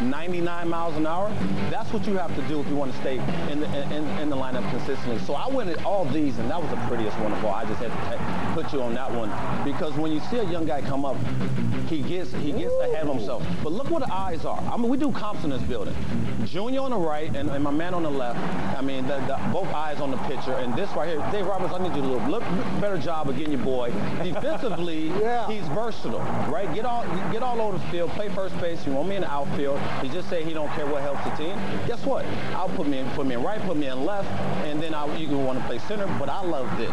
99 miles an hour. That's what you have to do if you want to stay in the lineup consistently. So I went at all these, and that was the prettiest one of all. I just had to put you on that one because when you see a young guy come up, he gets ahead of himself. But look where the eyes are. I mean, we do comps in this building. Junior on the right and my man on the left. I mean, both eyes on the pitcher. And this right here, Dave Roberts, I need you to do a little better job of getting your boy. Defensively, he's versatile, right? Get all over the field, play first base. You want me in the outfield. He just say he don't care what helps the team. Guess what? I'll put me in right, put me in left, and then you can want to play center. But I love this.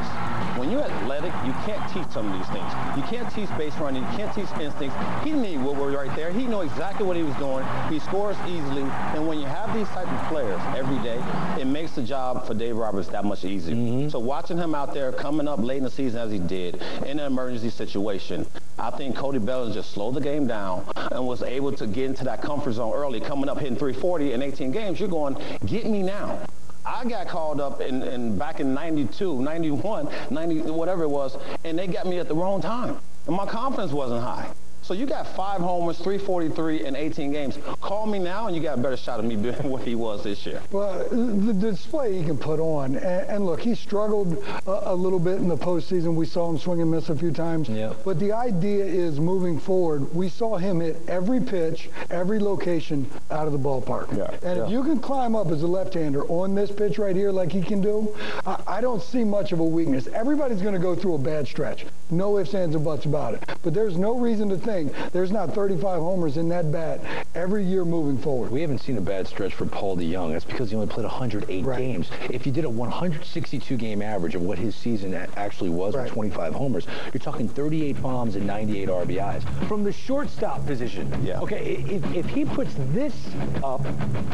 When you're athletic, you can't teach some of these things. You can't teach base running. You can't teach instincts. He knew what was right there. He knew exactly what he was doing. He scores easily. And when you have these type of players every day, it makes the job for Dave Roberts that much easier. So watching him out there coming up late in the season as he did in an emergency situation, I think Cody Bellinger just slowed the game down and was able to get into that comfort zone early, coming up hitting 340 in 18 games. You're going, get me now. I got called up back in 92, 91, 90, whatever it was, and they got me at the wrong time. And my confidence wasn't high. So you got 5 homers, 343 in 18 games. Call me now, and you got a better shot at me than what he was this year. Well, the display he can put on, and look, he struggled a little bit in the postseason. We saw him swing and miss a few times. Yeah. But the idea is moving forward, we saw him hit every pitch, every location out of the ballpark. Yeah. And if you can climb up as a left-hander on this pitch right here like he can do, I don't see much of a weakness. Everybody's going to go through a bad stretch. No ifs, ands, or buts about it. But there's no reason to think there's not 35 homers in that bat every year moving forward. We haven't seen a bad stretch for Paul DeYoung. That's because he only played 108 games. If you did a 162-game average of what his season actually was with 25 homers, you're talking 38 bombs and 98 RBIs. From the shortstop position, okay, if he puts this up,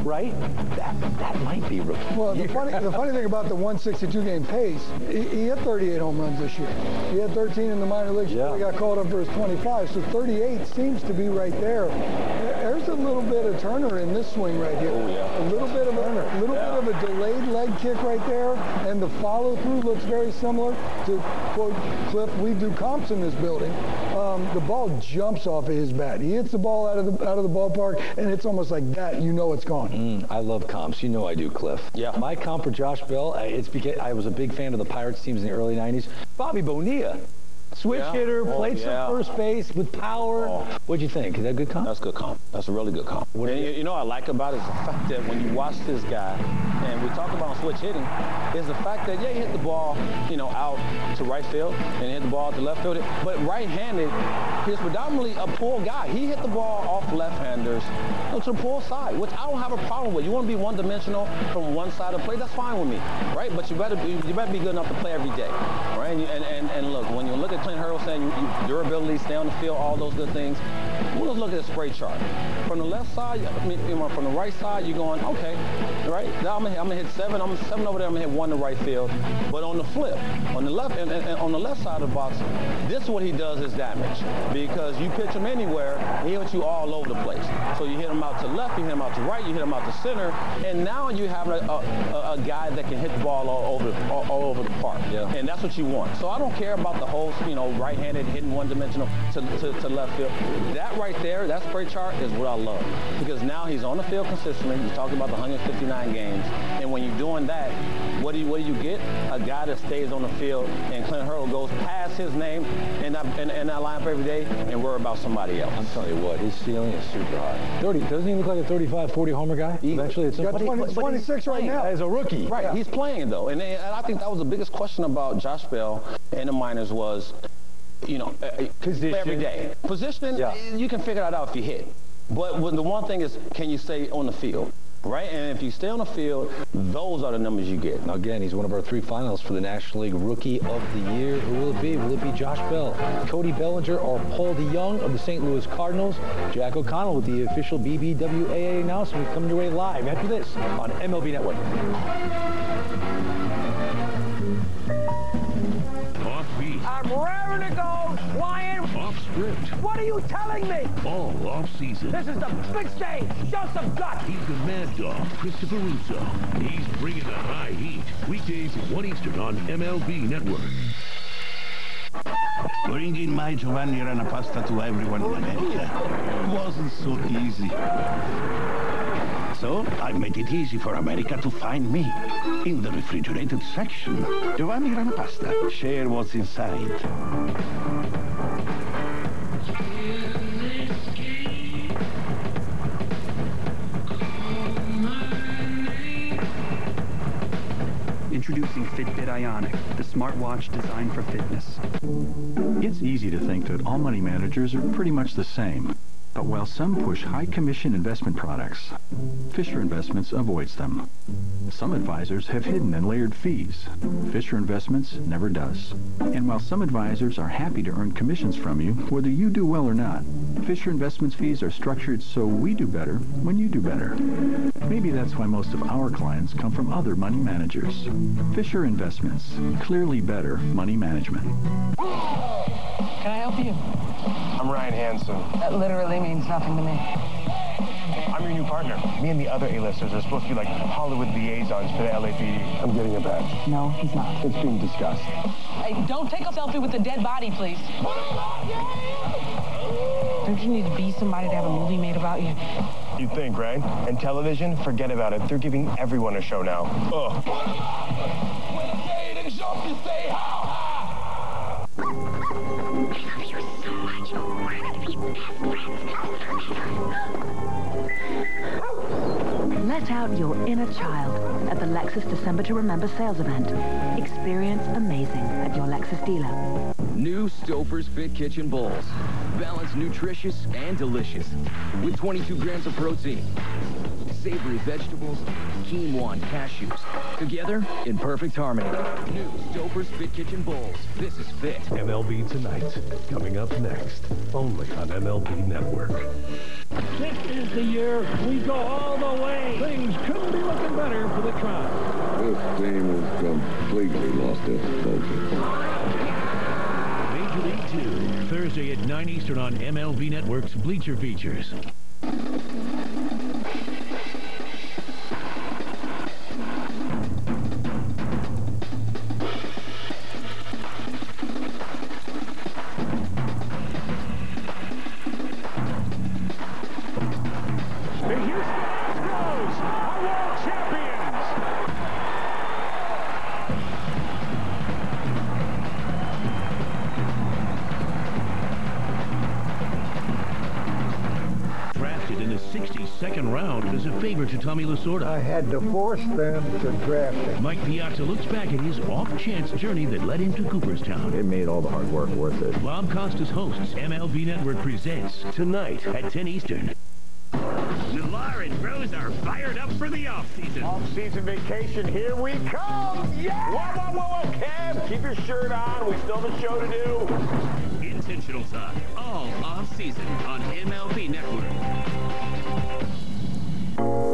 right, that might be rookie. Well, the funny thing about the 162-game pace, he hit 38 home runs this year. He had 13 in the minor leagues. He got called up for his 25, so 38 seems to be right there. There's a little bit of Turner in this swing right here. A little bit of a delayed leg kick right there, and the follow-through looks very similar to, quote, Cliff, we do comps in this building. The ball jumps off of his bat. He hits the ball out of the ballpark, and it's almost like that. You know it's gone. I love comps. You know I do, Cliff. Yeah. My comp for Josh Bell, it's because I was a big fan of the Pirates teams in the early 90s. Bobby Bonilla. Switch hitter, played some first base with power. What'd you think? Is that a good comp? That's a good comp. That's a really good comp. And you know what I like about it is the fact that when you watch this guy, and we talk about switch hitting, is the fact that, he hit the ball, out to right field, and hit the ball to left field. But right-handed, he's predominantly a pull guy. He hit the ball off left-handers to the pull side, which I don't have a problem with. You want to be one-dimensional from one side of play, that's fine with me, right? But you better be good enough to play every day, right? And look, when you look at Clint Hurdle saying durability, stay on the field, all those good things. We'll look at the spray chart. From the left side, from the right side, you're going, okay, right? Now I'm gonna hit 7. I'm 7 over there. I'm gonna hit 1 to right field. But on the flip, on the left, and on the left side of the box, this is what he does is damage because you pitch him anywhere, he hits you all over the place. So you hit him out to left, you hit him out to right, you hit him out to center, and now you have a guy that can hit the ball all over the park. And that's what you want. So I don't care about the whole scheme. you know, right-handed, hitting one-dimensional to left field. That right there, that spray chart is what I love, because now he's on the field consistently. You talked about the 159 games, and when you're doing that, what do you get? A guy that stays on the field, and Clint Hurdle goes past his name in that lineup every day and worry about somebody else. I'm telling you what, his ceiling is super high. 30, doesn't he look like a 35, 40 homer guy? Eventually, it's got 26 right now. As a rookie. Right, yeah. He's playing though, and I think that was the biggest question about Josh Bell in the minors was, you know, position every day. Position, yeah. You can figure that out if you hit. But the one thing is, can you stay on the field? Right, and if you stay on the field, those are the numbers you get. Now again, he's one of our 3 finalists for the National League Rookie of the Year. Who will it be? Will it be Josh Bell, Cody Bellinger, or Paul DeYoung of the St. Louis Cardinals? Jack O'Connell with the official BBWAA announcement coming your way live after this on MLB Network. Off-beat. I'm raring to go, flying. Off-script. What are you telling me? All off-season. This is the big stage. Show some guts. He's the mad dog, Christopher Russo. He's bringing the high heat. Weekdays at 1 Eastern on MLB Network. Bringing my Giovanni Ranapasta to everyone in America wasn't so easy. So I made it easy for America to find me. In the refrigerated section, Giovanni Ranapasta. Share what's inside. Introducing Fitbit Ionic, the smartwatch designed for fitness. It's easy to think that all money managers are pretty much the same. But while some push high-commission investment products, Fisher Investments avoids them. Some advisors have hidden and layered fees. Fisher Investments never does. And while some advisors are happy to earn commissions from you, whether you do well or not, Fisher Investments fees are structured so we do better when you do better. Maybe that's why most of our clients come from other money managers. Fisher Investments, clearly better money management. Can I help you? I'm Ryan Hansen. That literally means nothing to me. I'm your new partner. Me and the other A-listers are supposed to be like Hollywood liaisons for the LAPD. I'm getting a badge. No, he's not. It's being discussed. Hey, don't take a selfie with the dead body, please. Don't you need to be somebody to have a movie made about you? You think, right? And television, forget about it. They're giving everyone a show now. Ugh. Let out your inner child at the Lexus December to Remember sales event. Experience amazing at your Lexus dealer. New Stouffer's Fit Kitchen Bowls. Balanced, nutritious, and delicious. With 22 grams of protein, savory vegetables, quinoa, and cashews. Together in perfect harmony. New Stouffer's Fit Kitchen Bowls. This is fit. MLB Tonight. Coming up next. Only on MLB Network. This is the year we go all the way. Things couldn't be looking better for the Tribe. This team has completely lost its focus. Major League 2, Thursday at 9 Eastern on MLB Network's Bleacher Features. Second round as a favor to Tommy Lasorda. I had to force them to draft him. Mike Piazza looks back at his off-chance journey that led him to Cooperstown. It made all the hard work worth it. Bob Costas hosts MLB Network presents tonight at 10 Eastern. Millar and Rose are fired up for the off-season. Off-season vacation, here we come! Yeah! Whoa, Kev, keep your shirt on. We still have a show to do. Intentional Talk, all off-season on MLB Network.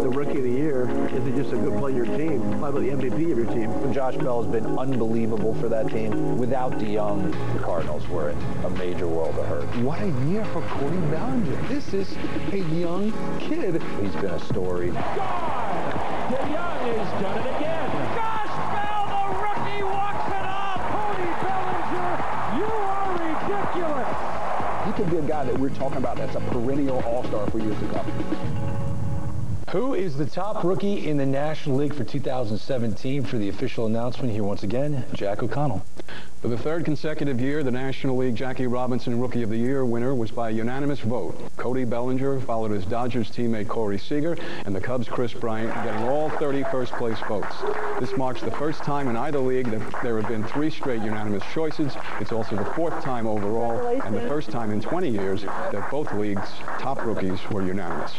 The Rookie of the Year isn't just a good play your team, probably the MVP of your team. Josh Bell has been unbelievable for that team. Without DeYoung, the Cardinals were in a major world of hurt. What a year for Cody Bellinger. This is a young kid. He's been a story. DeYoung has done it again. Josh Bell, the rookie, walks it off. Cody Bellinger, you are could be a guy that we're talking about that's a perennial all-star for years to come. Who is the top rookie in the National League for 2017? For the official announcement, here once again, Jack O'Connell. For the third consecutive year, the National League Jackie Robinson Rookie of the Year winner was by unanimous vote. Cody Bellinger followed his Dodgers teammate Corey Seager and the Cubs' Chris Bryant, getting all 30 first-place votes. This marks the first time in either league that there have been 3 straight unanimous choices. It's also the 4th time overall and the first time in 20 years that both leagues' top rookies were unanimous.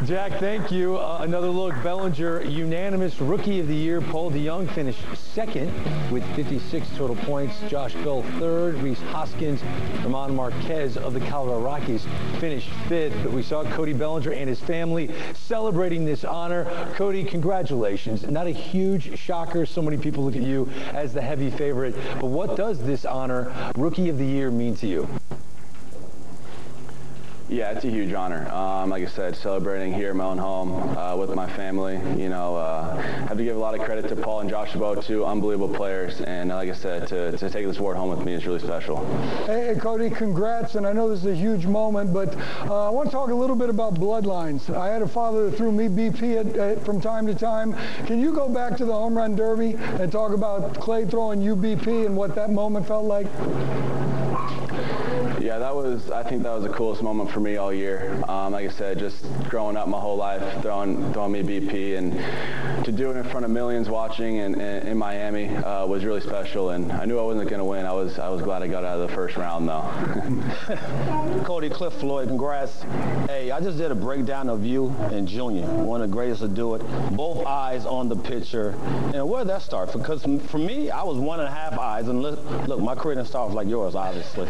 Jack, thank you. Another look, Bellinger, unanimous Rookie of the Year. Paul DeJong finished 2nd with 56 total points. Josh Bell 3rd. Rhys Hoskins, Ramon Marquez of the Colorado Rockies finished 5th. But we saw Cody Bellinger and his family celebrating this honor. Cody, congratulations. Not a huge shocker. So many people look at you as the heavy favorite. But what does this honor, Rookie of the Year, mean to you? Yeah, it's a huge honor. Like I said, celebrating here in my own home with my family. You know, have to give a lot of credit to Paul and Josh Bowe, 2 unbelievable players. And like I said, to take this award home with me is really special. Hey, Cody, congrats. And I know this is a huge moment, but I want to talk a little bit about bloodlines. I had a father that threw me BP from time to time. Can you go back to the Home Run Derby and talk about Clay throwing you BP and what that moment felt like? Yeah, I think that was the coolest moment for me all year. Like I said, just growing up my whole life, throwing me BP, and to do it in front of millions watching in Miami was really special. And I knew I wasn't going to win. I was glad I got out of the first round, though. Cody, Cliff Floyd, congrats. Hey, I just did a breakdown of you and Junior, one of the greatest to do it. Both eyes on the pitcher. And where did that start? Because for me, I was 1.5 eyes. And look, my career didn't start off like yours, obviously.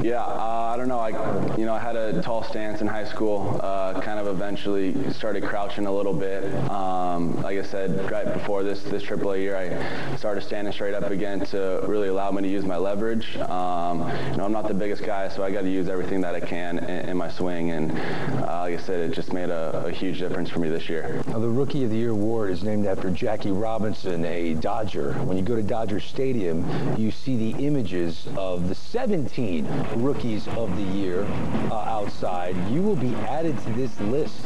Yeah, I don't know. I had a tall stance in high school. Kind of eventually started crouching a little bit. Like I said, right before this AAA year, I started standing straight up again to really allow me to use my leverage. I'm not the biggest guy, so I got to use everything that I can in my swing. And like I said, it just made a huge difference for me this year. Now, the Rookie of the Year award is named after Jackie Robinson, a Dodger. When you go to Dodger Stadium, you see the images of the 17 Rookies of the Year outside. You will be added to this list.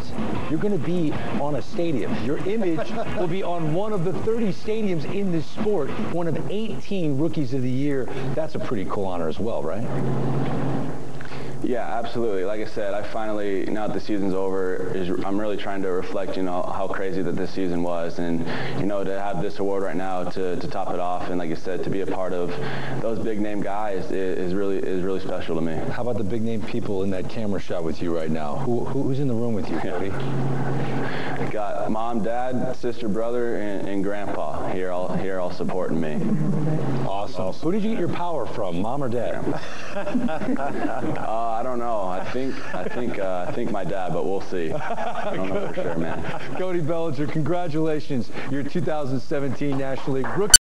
You're going to be on a stadium. Your image will be on one of the 30 stadiums in this sport, one of 18 Rookies of the Year. That's a pretty cool honor as well, right? Yeah, absolutely. Like I said, I finally, now that the season's over, I'm really trying to reflect, how crazy that this season was, and, to have this award right now to top it off, and like I said, to be a part of those big name guys is really special to me. How about the big name people in that camera shot with you right now? Who's in the room with you, Cody? Got mom, dad, sister, brother, and grandpa here all supporting me. Awesome. Who did you get your power from, mom or dad? I don't know. I think my dad, but we'll see. I don't know for sure, man. Cody Bellinger, congratulations. Your 2017 National League Rookie.